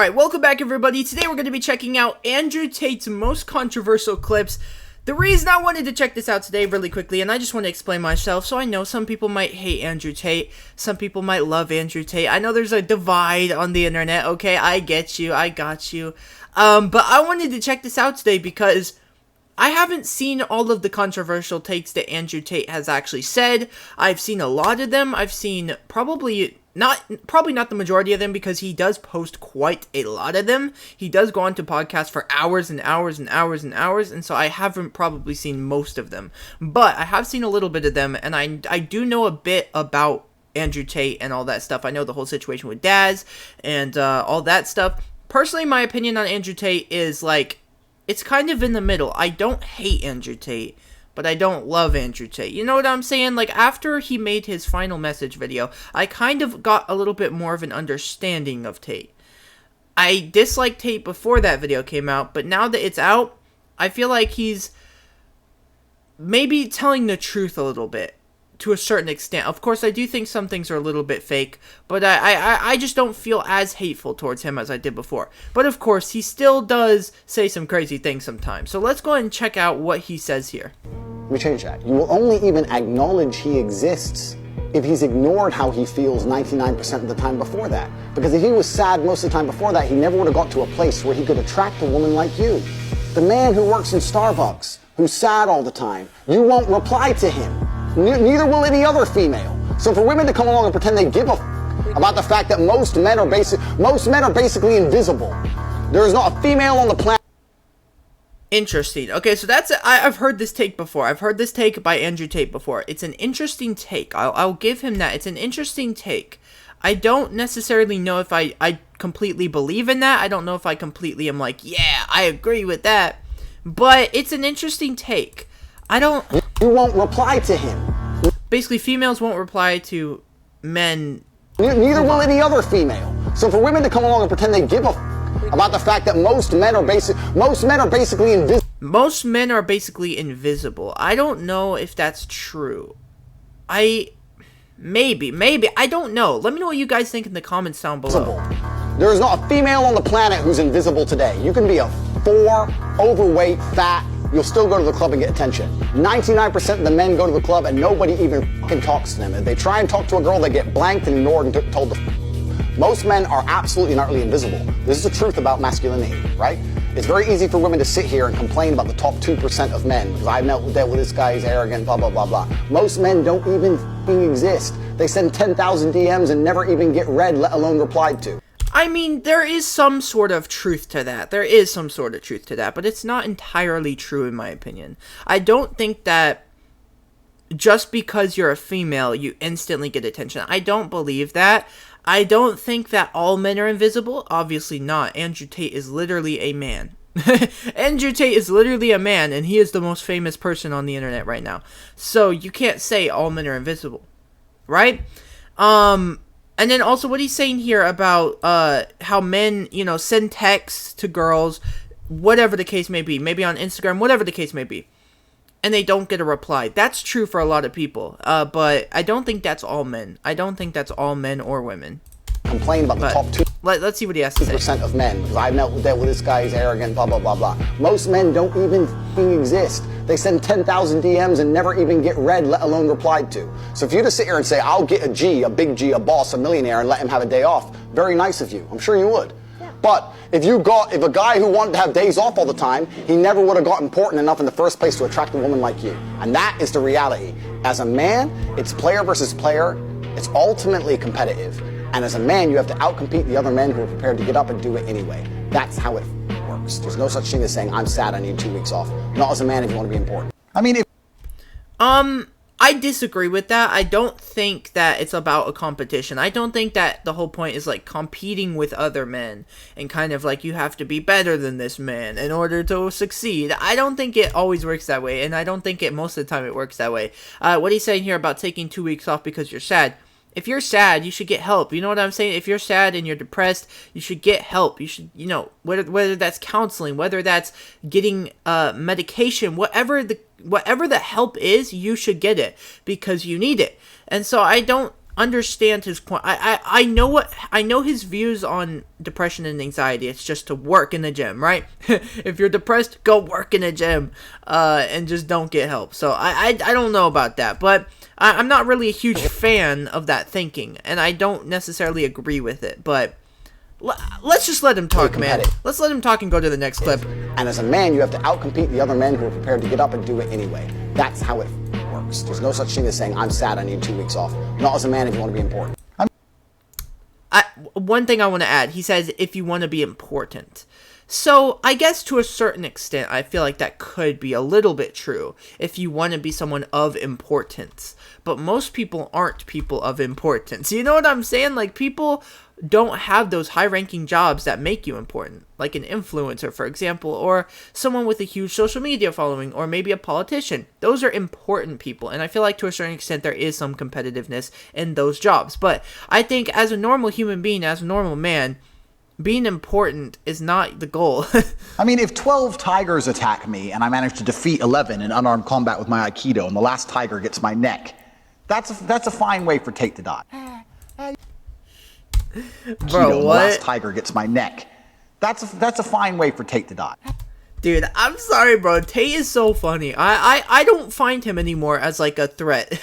Alright, welcome back everybody. Today we're going to be checking out Andrew Tate's most controversial clips. The reason I wanted to check this out today really quickly, and I just want to explain myself, so I know some people might hate Andrew Tate, some people might love Andrew Tate. I know there's a divide on the internet, okay? I get you, I got you. But I wanted to check this out today because I haven't seen all of the controversial takes that Andrew Tate has actually said. I've seen a lot of them. I've seen probably not the majority of them because he does post quite a lot of them. He does go on to podcasts for hours and hours and hours and hours, and so I haven't probably seen most of them. But I have seen a little bit of them, and I do know a bit about Andrew Tate and all that stuff. I know the whole situation with Daz and all that stuff. Personally, my opinion on Andrew Tate is like, it's kind of in the middle. I don't hate Andrew Tate, but I don't love Andrew Tate. You know what I'm saying? Like, after he made his final message video, I kind of got a little bit more of an understanding of Tate. I disliked Tate before that video came out, but now that it's out, I feel like he's maybe telling the truth a little bit, to a certain extent. Of course, I do think some things are a little bit fake, but I just don't feel as hateful towards him as I did before. But of course, he still does say some crazy things sometimes. So let's go ahead and check out what he says here. Let me change that. You will only even acknowledge he exists if he's ignored how he feels 99% of the time before that. Because if he was sad most of the time before that, he never would have got to a place where he could attract a woman like you. The man who works in Starbucks, who's sad all the time, you won't reply to him. Neither will any other female. So for women to come along and pretend they give a about the fact that most men are basically invisible. There is not a female on the planet. Interesting. Okay, so that's I've heard this take before. I've heard this take by Andrew Tate before. It's an interesting take. I'll give him that. It's an interesting take. I don't necessarily know if I completely believe in that. I don't know if I completely am like, yeah, I agree with that. But it's an interesting take. You won't reply to him. Basically, females won't reply to men. Neither will any other female. So for women to come along and pretend they give a about the fact that most men are basically invisible. Most men are basically invisible. I don't know if that's true. Maybe. I don't know. Let me know what you guys think in the comments down below. There is not a female on the planet who's invisible today. You can be a 4, overweight, fat. You'll still go to the club and get attention. 99% of the men go to the club and nobody even fucking talks to them. If they try and talk to a girl, they get blanked and ignored and told to Most men are absolutely and utterly invisible. This is the truth about masculinity, right? It's very easy for women to sit here and complain about the top 2% of men, because I've dealt with this guy, he's arrogant, blah, blah, blah, blah. Most men don't even fucking exist. They send 10,000 DMs and never even get read, let alone replied to. I mean, there is some sort of truth to that. There is some sort of truth to that, but it's not entirely true in my opinion. I don't think that just because you're a female, you instantly get attention. I don't believe that. I don't think that all men are invisible. Obviously not. Andrew Tate is literally a man. Andrew Tate is literally a man, and he is the most famous person on the internet right now. So you can't say all men are invisible, right? And then also what he's saying here about how men, send texts to girls, whatever the case may be, maybe on Instagram, whatever the case may be, and they don't get a reply. That's true for a lot of people, but I don't think that's all men. I don't think that's all men or women. Complain about the top 2. Let's see what he has to say. % of men, because I've dealt with this guy, he's arrogant, blah, blah, blah, blah. Most men don't even fucking exist. They send 10,000 DMs and never even get read, let alone replied to. So if you just sit here and say, I'll get a G, a big G, a boss, a millionaire, and let him have a day off, very nice of you. I'm sure you would. Yeah. But if a guy who wanted to have days off all the time, he never would have got important enough in the first place to attract a woman like you. And that is the reality. As a man, it's player versus player. It's ultimately competitive. And as a man, you have to outcompete the other men who are prepared to get up and do it anyway. That's how it works. There's no such thing as saying, I'm sad, I need 2 weeks off. Not as a man if you want to be important. I mean, I disagree with that. I don't think that it's about a competition. I don't think that the whole point is like competing with other men and kind of like you have to be better than this man in order to succeed. I don't think it always works that way, and I don't think most of the time it works that way. What he's saying here about taking 2 weeks off because you're sad. If you're sad, you should get help. You know what I'm saying? If you're sad and you're depressed, you should get help. You should, whether that's counseling, whether that's getting medication, whatever the help is, you should get it because you need it. And so I don't understand his point. I know his views on depression and anxiety. It's just to work in the gym, right? If you're depressed, go work in the gym, and just don't get help. So I don't know about that, but I'm not really a huge fan of that thinking, and I don't necessarily agree with it. But let's just let him talk, man. Let's let him talk and go to the next clip. And as a man, you have to outcompete the other men who are prepared to get up and do it anyway. That's how it works. There's no such thing as saying, I'm sad, I need 2 weeks off. Not as a man if you want to be important. One thing I want to add, he says, if you want to be important. So, I guess to a certain extent, I feel like that could be a little bit true, if you want to be someone of importance. But most people aren't people of importance. You know what I'm saying? Like, people don't have those high-ranking jobs that make you important. Like an influencer, for example, or someone with a huge social media following, or maybe a politician. Those are important people, and I feel like to a certain extent there is some competitiveness in those jobs. But I think as a normal human being, as a normal man, being important is not the goal. I mean, if 12 tigers attack me and I manage to defeat 11 in unarmed combat with my Aikido and the last tiger gets my neck, that's a fine way for Tate to die. Bro, The what? last tiger gets my neck. That's a fine way for Tate to die. Dude, I'm sorry, bro. Tate is so funny. I don't find him anymore as, like, a threat.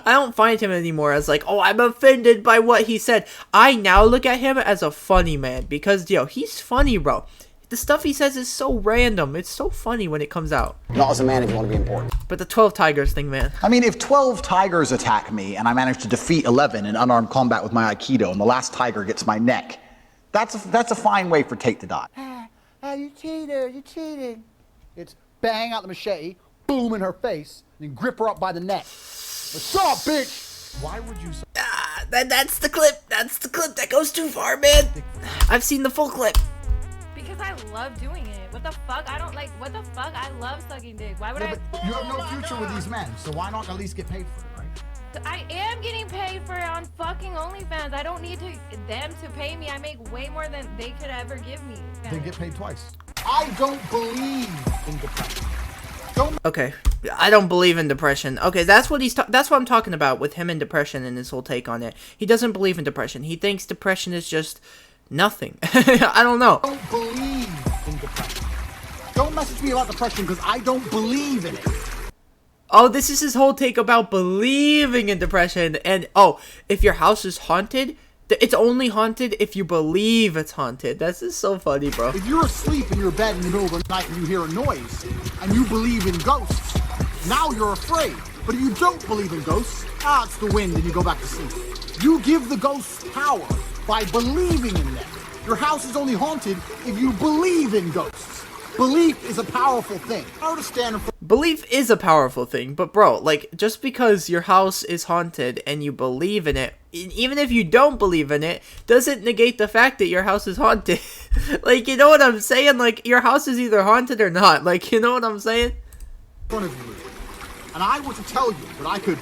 I don't find him anymore as, like, oh, I'm offended by what he said. I now look at him as a funny man because, yo, he's funny, bro. The stuff he says is so random. It's so funny when it comes out. Not as a man if you want to be important. But the 12 tigers thing, man. I mean, if 12 tigers attack me and I manage to defeat 11 in unarmed combat with my Aikido and the last tiger gets my neck, that's a fine way for Tate to die. You cheated, you cheated. It's bang out the machete, boom in her face, and then grip her up by the neck. What's up, bitch? Why would you... That's the clip. That's the clip. That goes too far, man. I've seen the full clip. Because I love doing it. What the fuck? I don't like, what the fuck? I love sucking dick. Why would Yeah, but you have no future with these men, so why not at least get paid for it, right? I am getting paid for it on fucking OnlyFans. I don't need them to pay me. I make way more than they could ever give me. They get paid twice. I don't believe in depression. Okay, I don't believe in depression. Okay, that's what that's what I'm talking about with him and depression and his whole take on it. He doesn't believe in depression. He thinks depression is just nothing. I don't know. I don't believe in depression. Don't message me about depression because I don't believe in it. Oh, this is his whole take about believing in depression. And, oh, if your house is haunted, it's only haunted if you believe it's haunted. That's just so funny, bro. If you're asleep in your bed in the middle of the night and you hear a noise, and you believe in ghosts, now you're afraid. But if you don't believe in ghosts, it's the wind and you go back to sleep. You give the ghosts power by believing in them. Your house is only haunted if you believe in ghosts. Belief is a powerful thing. I understand. Belief is a powerful thing, but bro, like, just because your house is haunted and you believe in it, even if you don't believe in it, doesn't negate the fact that your house is haunted. Like, you know what I'm saying? Like, your house is either haunted or not. Like, you know what I'm saying? In front of you, and I were to tell you that I could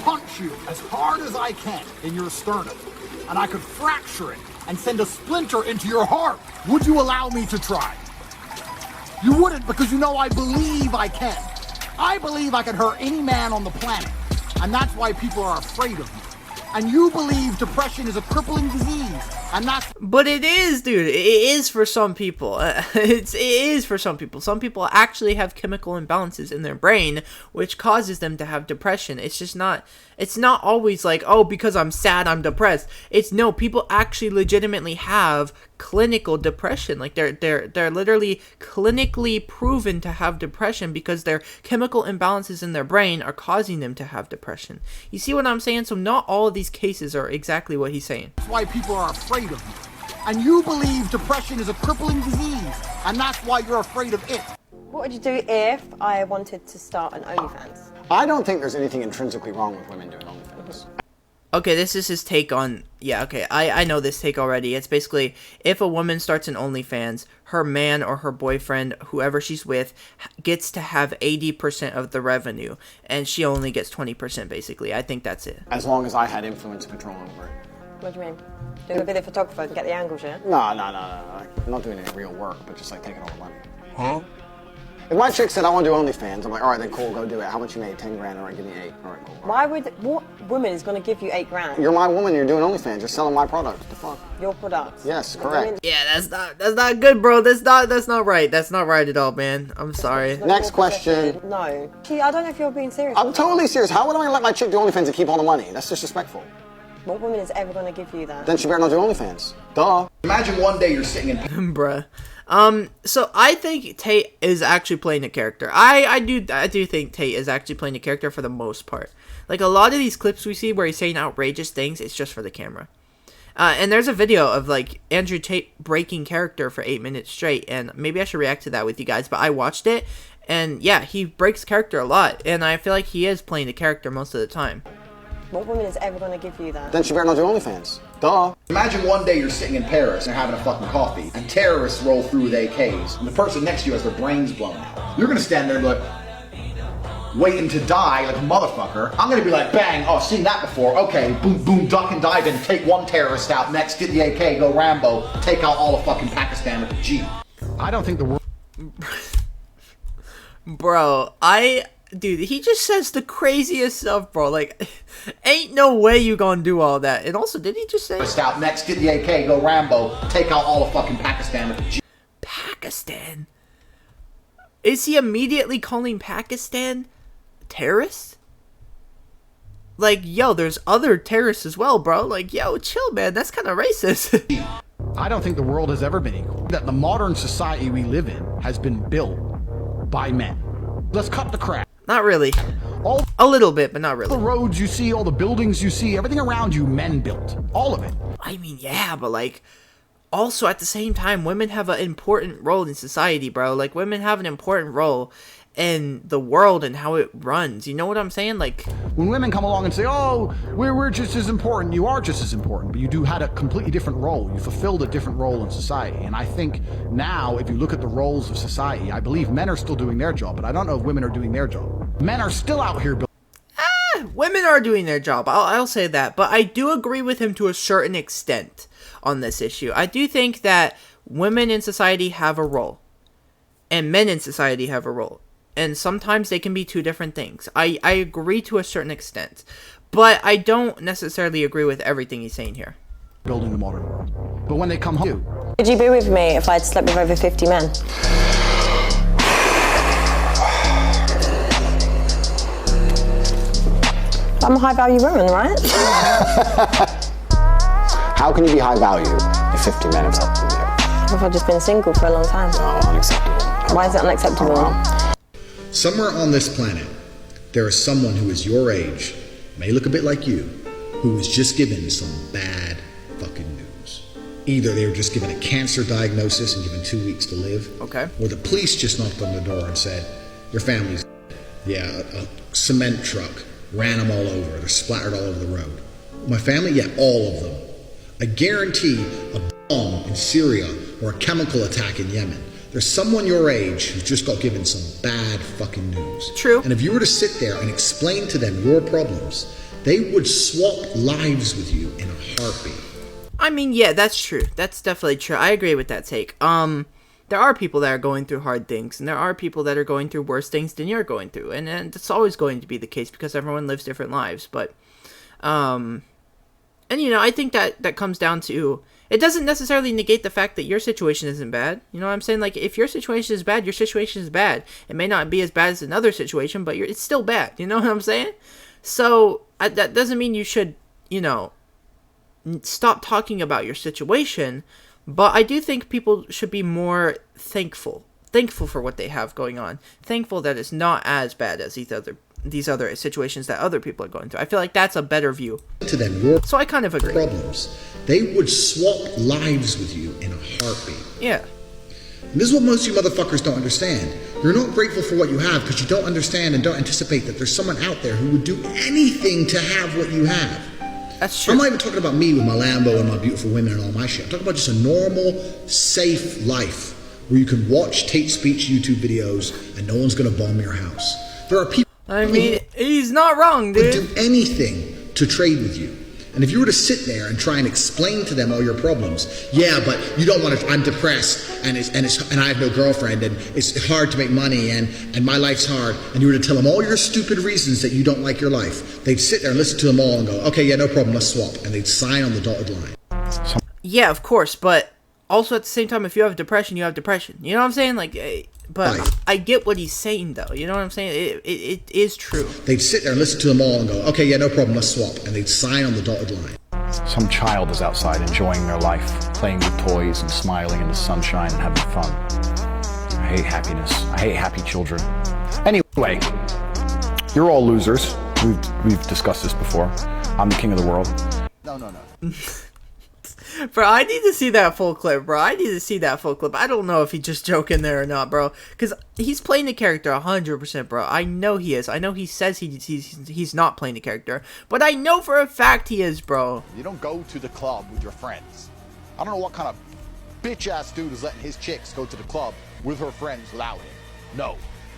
punch you as hard as I can in your sternum, and I could fracture it and send a splinter into your heart, would you allow me to try? You wouldn't, because you know I believe I can. I believe I can hurt any man on the planet, and that's why people are afraid of me. And you believe depression is a crippling disease, and that's... But it is, dude. It is for some people. It is for some people. Some people actually have chemical imbalances in their brain, which causes them to have depression. It's just not... It's not always like, oh, because I'm sad, I'm depressed. It's no, people actually legitimately have clinical depression. Like, they're literally clinically proven to have depression because their chemical imbalances in their brain are causing them to have depression. You see what I'm saying? So not all of these cases are exactly what he's saying. That's why people are afraid of me. And you believe depression is a crippling disease, and that's why you're afraid of it. What would you do if I wanted to start an OnlyFans? I don't think there's anything intrinsically wrong with women doing OnlyFans. Okay, this is his take on... Yeah, okay, I know this take already. It's basically, if a woman starts an OnlyFans, her man or her boyfriend, whoever she's with, gets to have 80% of the revenue, and she only gets 20%, basically. I think that's it. As long as I had influence and control over it. What do you mean? Doing a video photographer and get the angles, yeah? No. I'm not doing any real work, but just like taking all the money. Huh? If my chick said I want to do OnlyFans, I'm like, all right, then cool, go do it. How much you made? 10 grand. All right, give me 8. All right, cool. Why would, what woman is going to give you 8 grand? You're my woman. You're doing OnlyFans. You're selling my product. What the fuck? Your products. Yes, correct. Yeah, that's not good, bro. That's not right. That's not right at all, man. I'm sorry. Next question. No. Gee, I don't know if you're being serious. I'm totally serious. How would I let my chick do OnlyFans and keep all the money? That's disrespectful. What woman is ever going to give you that? Then she better not do OnlyFans. Duh. Imagine one day you're sitting in Bruh. So I think Tate is actually playing a character. I do think Tate is actually playing a character for the most part. Like, a lot of these clips we see where he's saying outrageous things, it's just for the camera. And there's a video of, like, Andrew Tate breaking character for 8 minutes straight, and maybe I should react to that with you guys, but I watched it, and yeah, he breaks character a lot, and I feel like he is playing a character most of the time. What woman is ever going to give you that? Then she better not do OnlyFans. Duh. Imagine one day you're sitting in Paris and having a fucking coffee, and terrorists roll through with AKs, and the person next to you has their brains blown out. You're gonna stand there and be like, waiting to die like a motherfucker. I'm gonna be like, bang, oh, seen that before. Okay, boom, boom, duck and dive in, take one terrorist out, next get the AK, go Rambo, take out all of fucking Pakistan with the G. I don't think the world... Bro, dude, he just says the craziest stuff, bro. Like, ain't no way you gonna do all that. And also, did he just say... out, next get the AK, go Rambo, take out all of fucking Pakistan with the G. Pakistan? Is he immediately calling Pakistan terrorists? Like, yo, there's other terrorists as well, bro. Like, yo, chill, man. That's kind of racist. I don't think the world has ever been equal. That the modern society we live in has been built by men. Let's cut the crap. Not really. All A little bit, but not the really. roads you see, all the buildings you see, everything around you, men built. All of it. I mean, yeah, but like, also at the same time, women have an important role in society, bro. Like, women have an important role in the world and how it runs. You know what I'm saying? Like, When women come along and say, oh, we're just as important, you are just as important, but you had a completely different role. You fulfilled a different role in society. And I think now, if you look at the roles of society, I believe men are still doing their job, but I don't know if women are doing their job. Men are still out here building. women are doing their job. I'll say that. But I do agree with him to a certain extent on this issue. I do think that women in society have a role. And men in society have a role. And sometimes they can be two different things. I agree to a certain extent. But I don't necessarily agree with everything he's saying here. Building the modern world. But when they come home, Would you be with me if I'd slept with over 50 men? I'm a high value woman, right? How can you be high value if 50 men have helped you? If I've just been single for a long time. Oh, unacceptable. Why is it unacceptable? Somewhere on this planet, there is someone who is your age, may look a bit like you, who was just given some bad fucking news. Either they were just given a cancer diagnosis and given 2 weeks to live, Okay. or the police just knocked on the door and said, your family's yeah, a cement truck ran them all over. They're splattered all over the road. My family? Yeah, all of them. I guarantee a bomb in Syria or a chemical attack in Yemen. There's someone your age who's just got given some bad fucking news. True. And if you were to sit there and explain to them your problems, they would swap lives with you in a heartbeat. I mean, yeah, that's true. That's definitely true. I agree with that take. There are people that are going through hard things, and there are people that are going through worse things than you're going through, and it's always going to be the case because everyone lives different lives. But, and you know, I think that comes down to, it doesn't necessarily negate the fact that your situation isn't bad. You know what I'm saying? Like, if your situation is bad, your situation is bad. It may not be as bad as another situation, but it's still bad. You know what I'm saying? So that doesn't mean you should, you know, stop talking about your situation. But I do think people should be more thankful for what they have going on. Thankful that it's not as bad as these other situations that other people are going through. I feel like that's a better view. To them, your So I kind of agree. problems, they would swap lives with you in a heartbeat. Yeah. And this is what most of you motherfuckers don't understand. You're not grateful for what you have because you don't understand and don't anticipate that there's someone out there who would do anything to have what you have. That's true. I'm not even talking about me with my Lambo and my beautiful women and all my shit. I'm talking about just a normal, safe life where you can watch Tate Speech YouTube videos and no one's gonna bomb your house. There are people I mean, he's not wrong, who would dude. do anything to trade with you. And if you were to sit there and try and explain to them all your problems, yeah, but you don't want to, I'm depressed and I have no girlfriend and it's hard to make money and my life's hard, and you were to tell them all your stupid reasons that you don't like your life, they'd sit there and listen to them all and go, okay, yeah, no problem, let's swap. And they'd sign on the dotted line. Yeah, of course, but also at the same time, if you have depression, you have depression. You know what I'm saying? Like, but Right. I get what he's saying, though. You know what I'm saying? It is true. They'd sit there and listen to them all and go, okay, yeah, no problem, let's swap. And they'd sign on the dotted line. Some child is outside enjoying their life, playing with toys and smiling in the sunshine and having fun. I hate happiness. I hate happy children. Anyway, you're all losers. We've discussed this before. I'm the king of the world. No. Bro, I need to see that full clip, bro. I need to see that full clip. I don't know if he's just joking there or not, bro. Because he's playing the character 100%, bro. I know he is. I know he says he's not playing the character. But I know for a fact he is, bro. You don't go to the club with your friends. I don't know what kind of bitch-ass dude is letting his chicks go to the club with her friends without him. No.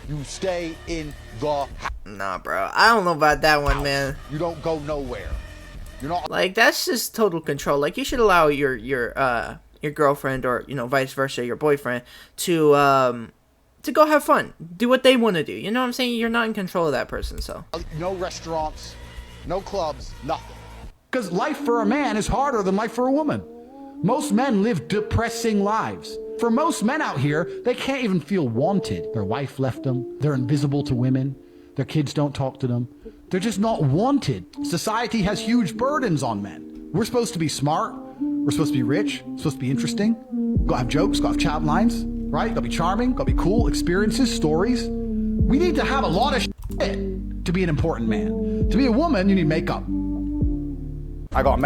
You stay in the house. Nah, bro. I don't know about that one, man. You don't go nowhere. You're not... Like, that's just total control. Like, you should allow your girlfriend or, you know, vice versa, your boyfriend to go have fun. Do what they want to do. You know what I'm saying? You're not in control of that person, so. No restaurants, no clubs, nothing. Because life for a man is harder than life for a woman. Most men live depressing lives. For most men out here, they can't even feel wanted. Their wife left them. They're invisible to women. Their kids don't talk to them. They're just not wanted. Society has huge burdens on men. We're supposed to be smart. We're supposed to be rich. We're supposed to be interesting. Gotta have jokes, gotta have chat lines, right? Gotta be charming, gotta be cool, experiences, stories. We need to have a lot of shit to be an important man. To be a woman, you need makeup. I got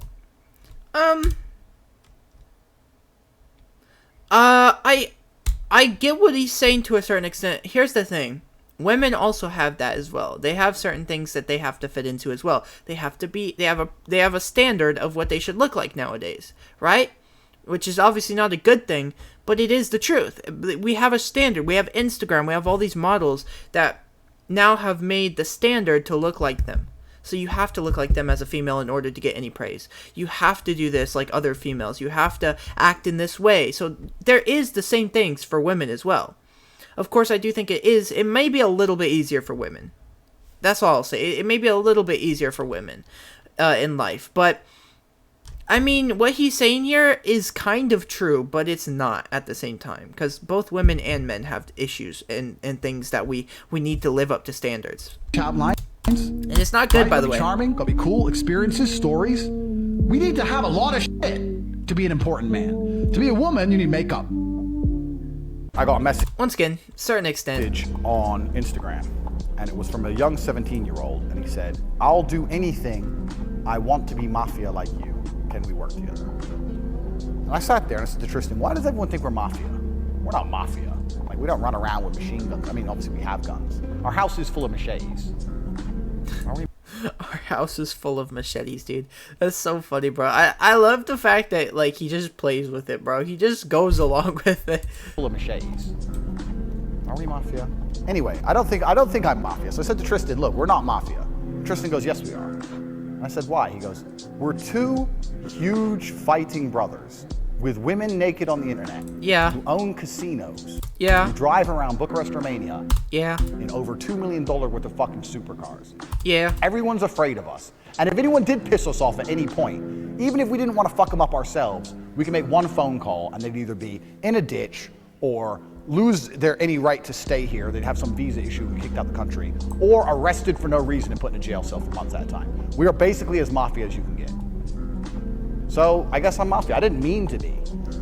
I get what he's saying to a certain extent. Here's the thing. Women also have that as well. They have certain things that they have to fit into as well. They have a standard of what they should look like nowadays, right? Which is obviously not a good thing, but it is the truth. We have a standard. We have Instagram. We have all these models that now have made the standard to look like them. So you have to look like them as a female in order to get any praise. You have to do this like other females. You have to act in this way. So there is the same things for women as well. Of course, I do think it may be a little bit easier for women. That's all I'll say. It may be a little bit easier for women in life. But, I mean, what he's saying here is kind of true, but it's not at the same time. Because both women and men have issues and things that we need to live up to standards. Chat lines. And it's not good, by the way. Charming, gotta be cool, experiences, stories. We need to have a lot of shit to be an important man. To be a woman, you need makeup. I got a message Once again, certain extent. on Instagram, and it was from a young 17-year-old, and he said, "I'll do anything. I want to be Mafia like you. Can we work together?" And I sat there and I said to Tristan, "Why does everyone think we're Mafia? We're not Mafia. Like, we don't run around with machine guns. I mean, obviously we have guns. Our house is full of machetes. Are we Our house is full of machetes, dude. That's so funny, bro. I love the fact that, like, he just plays with it, bro. He just goes along with it. full of machetes? Are we Mafia?" Anyway, I don't think I'm Mafia. So I said to Tristan, "Look, we're not Mafia." Tristan goes, "Yes, we are." And I said, "Why?" He goes, "We're two huge fighting brothers with women naked on the internet. Yeah. Who own casinos. Yeah. Who drive around Bucharest, Romania. Yeah. In over $2 million worth of fucking supercars. Yeah. Everyone's afraid of us. And if anyone did piss us off at any point, even if we didn't want to fuck them up ourselves, we can make one phone call and they'd either be in a ditch or lose their any right to stay here. They'd have some visa issue and kicked out the country, or arrested for no reason and put in a jail cell for months at a time. We are basically as Mafia as you can get. So I guess I'm Mafia. I didn't mean to be.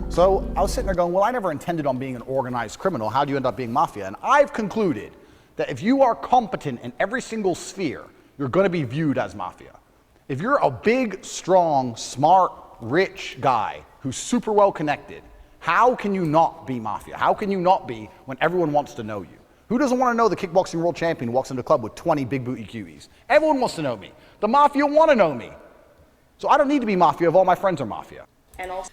So I was sitting there going, well, I never intended on being an organized criminal. How do you end up being Mafia? And I've concluded that if you are competent in every single sphere, you're going to be viewed as Mafia. If you're a big, strong, smart, rich guy who's super well connected, how can you not be Mafia? How can you not be when everyone wants to know you? Who doesn't want to know the kickboxing world champion who walks into the club with 20 big booty cuties? Everyone wants to know me. The Mafia want to know me. So I don't need to be Mafia if all my friends are Mafia. And also,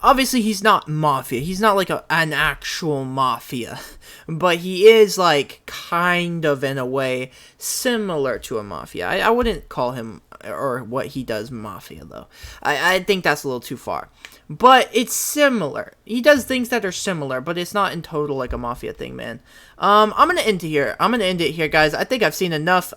obviously he's not Mafia. He's not like an actual Mafia. But he is like kind of in a way similar to a Mafia. I wouldn't call him or what he does Mafia though. I think that's a little too far. But it's similar. He does things that are similar, but it's not in total like a Mafia thing, man. I'm gonna end it here. I'm gonna end it here, guys. I think I've seen enough.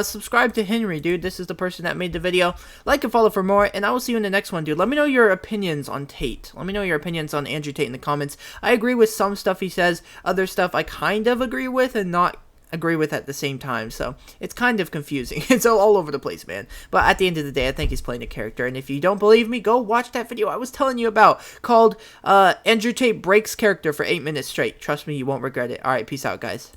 Subscribe to Henry, dude. This is the person that made the video. Like and follow for more, and I will see you in the next one, dude. Let me know your opinions on Tate. Let me know your opinions on Andrew Tate in the comments. I agree with some stuff he says. Other stuff I kind of agree with and not agree with at the same time, so it's kind of confusing. It's all over the place, man. But at the end of the day, I think he's playing a character, and if you don't believe me, go watch that video I was telling you about called Andrew Tate breaks character for 8 minutes straight. Trust me, you won't regret it. Alright, peace out, guys.